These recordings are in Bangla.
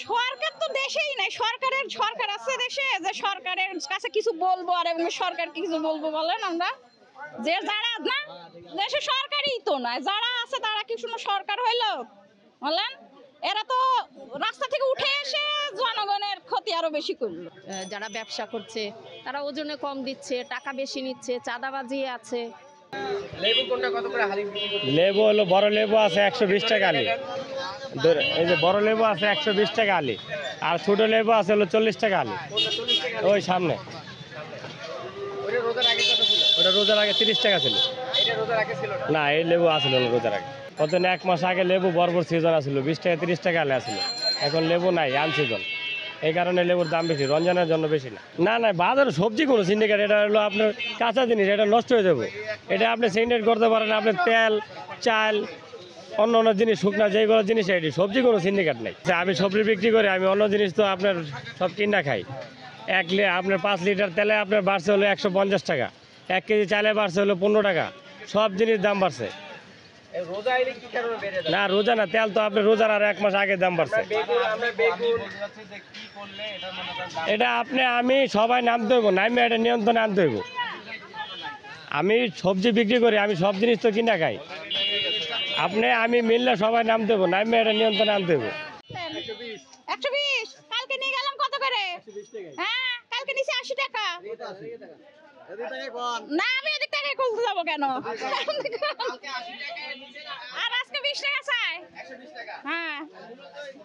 সরকার তো দেশেই নাই, সরকার আছে দেশে, যে সরকারের কাছে কিছু বলবো আর এবং সরকার কিছু বলবো বলেন আমরা, যে যারা না দেশে সরকারই তো নয়, যারা আছে তারা কি শুনো সরকার হইলো বলেন? এরা তো রাস্তা থেকে উঠে এসে জনগণের ক্ষতি আরো বেশি করলো। যারা ব্যবসা করছে তারা ওজনে কম দিচ্ছে, টাকা বেশি নিচ্ছে, চাঁদাবাজি আছে। লেবু কোনটা কত করে হালি? লেবু হলো বড় লেবু আছে 120 টাকা আলি। এই যে বড় লেবু আছে 120 টাকা আলি, আর ছোট লেবু আছে হলো 40 টাকা আলি। ওই সামনে ওটা রোজার আগে কত ছিল? ওটা রোজার আগে 30 টাকা ছিল। এটা রোজার আগে ছিল না? না, এই লেবু আসছিল না রোজার আগে। কত না 1 মাস আগে লেবু বরবর সিজন আসছিল, 20 টাকা 30 টাকা আলে আসছিল। এখন লেবু নাই, আনসিজন। এই কারণে লেবুর দাম বেশি, রমজানের জন্য বেশি না। না না, বাজারে সবজি কোনো সিন্ডিকেট, এটা হলো আপনার কাঁচা জিনিস, এটা নষ্ট হয়ে যাবে। এটা আপনি সিন্ডিকেট করতে পারেন, আপনি তেল, চাল, অন্য অন্য জিনিস, শুকনা যেগুলো জিনিস, এটি সবজি কোনো সিন্ডিকেট নেই। আমি সবজি বিক্রি করি, আমি অন্য জিনিস তো আপনার সব কিনা খাই। আপনার 5 লিটার তেলে আপনার বাড়ছে হলো 150 টাকা, 1 কেজি চালে বাড়ছে হলো 15 টাকা। সব জিনিস দাম বাড়ছে। রোজা আইলে কি কারণে বেড়ে যায়? না, রোজা না, তেল তো আপনার রোজার আর 1 মাস আগে দাম বাড়ছে। আমরা বেগুন কি করলে এটা মনে করেন এটা আমি সবাই নামতে হইব, নামে এটা নিয়ন্ত্রণে আনতে হইব। আমি সবজি বিক্রি করি, আমি সব জিনিস তো কিনা খাই। আমি মিললে সবাই নামতে হইব, নামে এটা নিয়ন্ত্রণে আনতে হইব। 120 কালকে নিয়ে গেলাম কত করে? হ্যাঁ, কালকে নিচে 80 টাকা। না, আমি এদিক থেকে খুলতে যাবো কেন? আর আজকে 20 টাকা চাই। 120 টাকা। হ্যাঁ,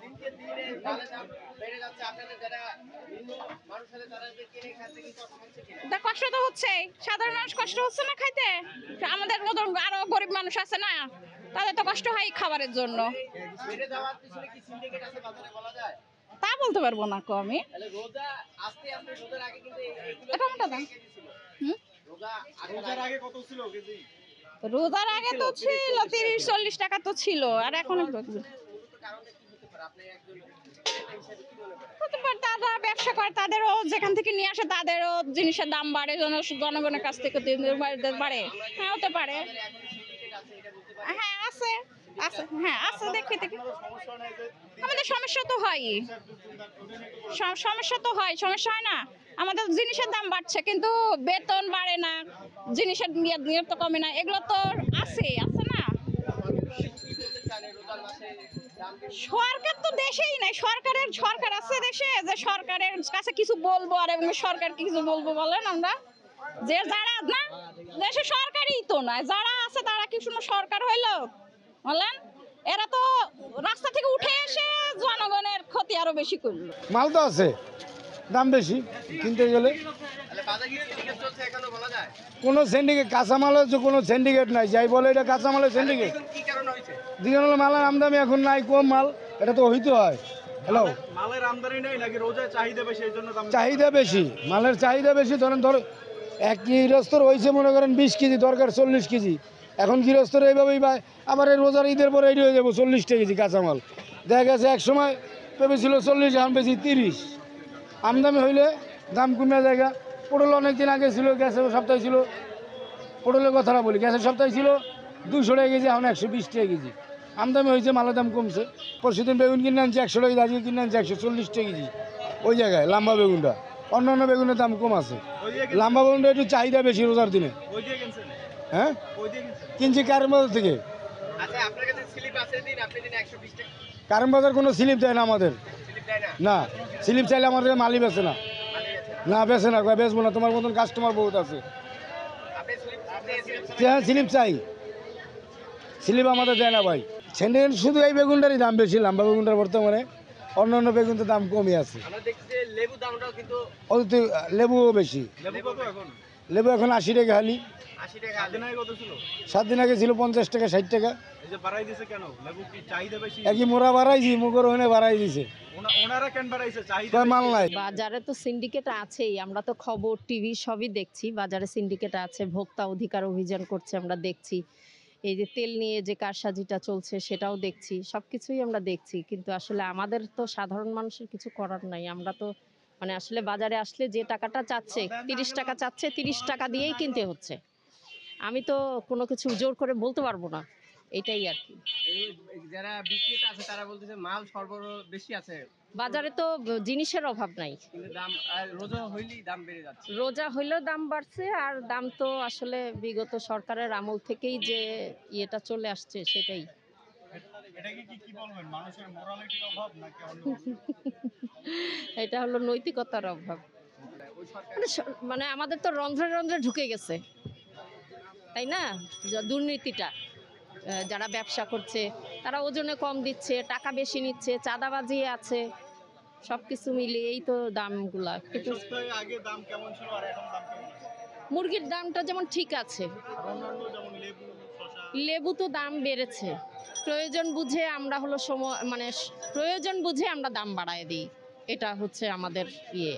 দিনকে দিনে তাহলে দাম বেড়ে যাচ্ছে। আপনাদের যারা নিম্ন মানুষ আছে তারা যে কিনে খাচ্ছে কি কষ্ট হচ্ছে কিনা? তা কষ্ট তো হচ্ছে, সাধারণ মানুষ কষ্ট হচ্ছে না খাইতে? আমাদের মতন আরো গরিব মানুষ আছে না, তাদের তো কষ্ট হয় খাবারের জন্য। বেড়ে যাওয়ার পিছনে কি সিন্ডিকেট আছে বাজারে বলা যায়? তা বলতে পারবো না আমি। তাহলে রোজা আস্তে আস্তে রোজার আগে কিন্তু এটা মোটা দাম। হুম, রোজার আগে কত ছিল কেজি? রোজার আগে তো ছিল 30-40 টাকা তো ছিল, আর এখন কারণটা কি হতে পারে? আপনি একজন হিসেবে কি মনে করেন? হতে পারে তারা ব্যবসা করে, তাদেরও যেখান থেকে নিয়ে আসে তাদেরও জিনিসের দাম বাড়ে, জনগণের কাছ থেকে বাড়ে। হ্যাঁ, হতে পারে। সিন্ডিকেট আছে এটা বলতে পারেন? হ্যাঁ, আছে আছে, হ্যাঁ আছে, দেখি দেখি। আমাদের সমস্যা তো হয়, সমস্যা তো হয়, সমস্যা হয় না। আমাদের জিনিসের দাম বাড়ছে কিন্তু বেতন বাড়ে না, জিনিসের ইয়ে তো কমে না, এগুলো তো আছে আছে না। রোজার মাসে দাম সরকার তো দেশেই নাই, সরকার আছে দেশে, যে সরকারের কাছে কিছু বলবো আর এবং সরকার কিছু বলবো বলেন আমরা, যে যারা না দেশে সরকারই তো নয়, যারা আছে তারা কি শুনো সরকার হইলো বলেন? এরা তো রাস্তা থেকে উঠে এসে জনগণের ক্ষতি আরো বেশি করলো। মাল তো আছে, দাম বেশি কিনতে গেলে। তাহলে বাজারে কি সিন্ডিকেট চলছে এখনো বলা যায়? কোনো সিন্ডিকেট, কাঁচামাল হচ্ছে কোনো সিন্ডিকেট নাই, যাই বলে এটা কাঁচামালের সিন্ডিকেট। এখন কি কারণে হয়েছে? দিকে হলো মালের আমদানি এখন নাই, কম মাল, এটা তো হইতে হয়। হ্যালো, মালের আমদানি নেই নাকি রোজায় চাহিদা বেশি এই জন্য দাম? চাহিদা বেশি, মালের চাহিদা বেশি। ধরো এক গৃহস্থর হয়েছে মনে করেন 20 কেজি, দরকার 40 কেজি। এখন গৃহস্থর এইভাবেই পায়, আবার এই রোজার ঈদের পরে এটি হয়ে যাবো 40 কেজি কাঁচামাল। দেখা গেছে এক সময় ভেবেছিল 40, এখন বেশি 30। আমদানি হইলে দাম কমে জায়গা। পটল অনেক দিন আগে ছিল, গ্যাসের সপ্তাহে ছিল, পটলের কথাটা বলি, গ্যাসের সপ্তাহে ছিল 200 টাকা কেজি, এখন 120 টাকা কেজি। আমদানি হয়েছে, মালের দাম কমছে। পরশুদিন বেগুন কিনে আনছে 100 টাকা, আজকে কিনে আনছে 140 টাকা কেজি। ওই জায়গায় লম্বা বেগুনটা, অন্য অন্য বেগুনের দাম কম আছে, লম্বা বেগুনটা একটু চাহিদা বেশি রোজার দিনে। ওই দিয়ে কিনছেন? হ্যাঁ, ওই দিয়ে কিনছেন? কিনছি কারণ বাজার থেকে। আচ্ছা, আপনার কাছে স্লিপ আছে দিন, আপনি দিন 120 টাকা কারণ বাজার কোনো স্লিপ দেয় না আমাদের। স্লিপ দেয় না? না, স্লিপ চাইলে আমাদের মালই বেছে না। না বেছে না, কয় বেচবো না, তোমার মতন কাস্টমার বহুত আছে। আপনি স্লিপ হ্যাঁ, স্লিপ চাই, স্লিপ আমাদের দেয় না ভাই। সেন্ডিকেট শুধু এই বেগুনটারই দাম বেশি, লম্বা বেগুনটার বর্তমানে। অন্য অন্য বেগুন তো দাম কমই আছে। আমরা দেখছি যে লেবু দামটাও কিন্তু অতি লেবুও বেশি। লেবু কত এখন? লেবু এখন 80 টাকা হালি, 80 টাকা। দিন আগে কত ছিল? 7 দিন আগে ছিল 50 টাকা 60 টাকা। এই যে বাড়াই দিছে কেন? লেবু কি চাহিদা বেশি? একই মোরা বাড়াইছি, মুখের ওখানে বাড়াই দিছে, ওনারা কেন বাড়াইছে? চাহিদা কয় মাল নাই। বাজারে তো সিন্ডিকেট আছেই, আমরা তো খবর টিভি সবই দেখছি, বাজারে সিন্ডিকেট আছে, ভোক্তা অধিকার অভিযান করছে আমরা দেখছি, এই যে তেল নিয়ে যে কারসাজিটা চলছে সেটাও দেখছি, সবকিছুই আমরা দেখছি। কিন্তু আসলে আমাদের তো সাধারণ মানুষের কিছু করার নাই। আমরা তো মানে আসলে বাজারে আসলে যে টাকাটা চাচ্ছে 30 টাকা চাচ্ছে, 30 টাকা দিয়েই কিনতে হচ্ছে। আমি তো কোনো কিছু জোর করে বলতে পারবো না, এটাই আর কি। যারা বিক্রেতা আছে তারা বলতেছে মাল সরবরাহ বেশি আছে, বাজারে তো জিনিসের অভাব নাই, কিন্তু দাম রোজা হইলেই দাম বেড়ে যাচ্ছে। রোজা হইলেও দাম বাড়ছে, আর দাম তো আসলে বিগত সরকারের আমল থেকেই যে ইয়েটা চলে আসছে সেটাই। এটাকে কি বলবেন, মানুষের মোরালিটির অভাব নাকি অন্য? এটা হলো নৈতিকতার অভাব। ওই সরকার মানে আমাদের তো রন্ধ্রে রন্ধ্রে ঢুকে গেছে, তাই না? দুর্নীতিটা যারা ব্যবসা করছে তারা ওজনে কম দিচ্ছে, টাকা বেশি নিচ্ছে, চাঁদাবাজি আছে, সব কিছু মিলিয়েই তো দামগুলা। এই কিন্তু সপ্তাহে আগে দাম কেমন ছিল আর এখন দাম কেমন আছে? মুরগির দামটা যেমন ঠিক আছে, আর অন্যান্য যেমন লেবু, শসা, লেবু তো দাম বেড়েছে, প্রয়োজন বুঝে আমরা হলো সময় মানে প্রয়োজন বুঝে আমরা দাম বাড়ায় দিই, এটা হচ্ছে আমাদের ইয়ে।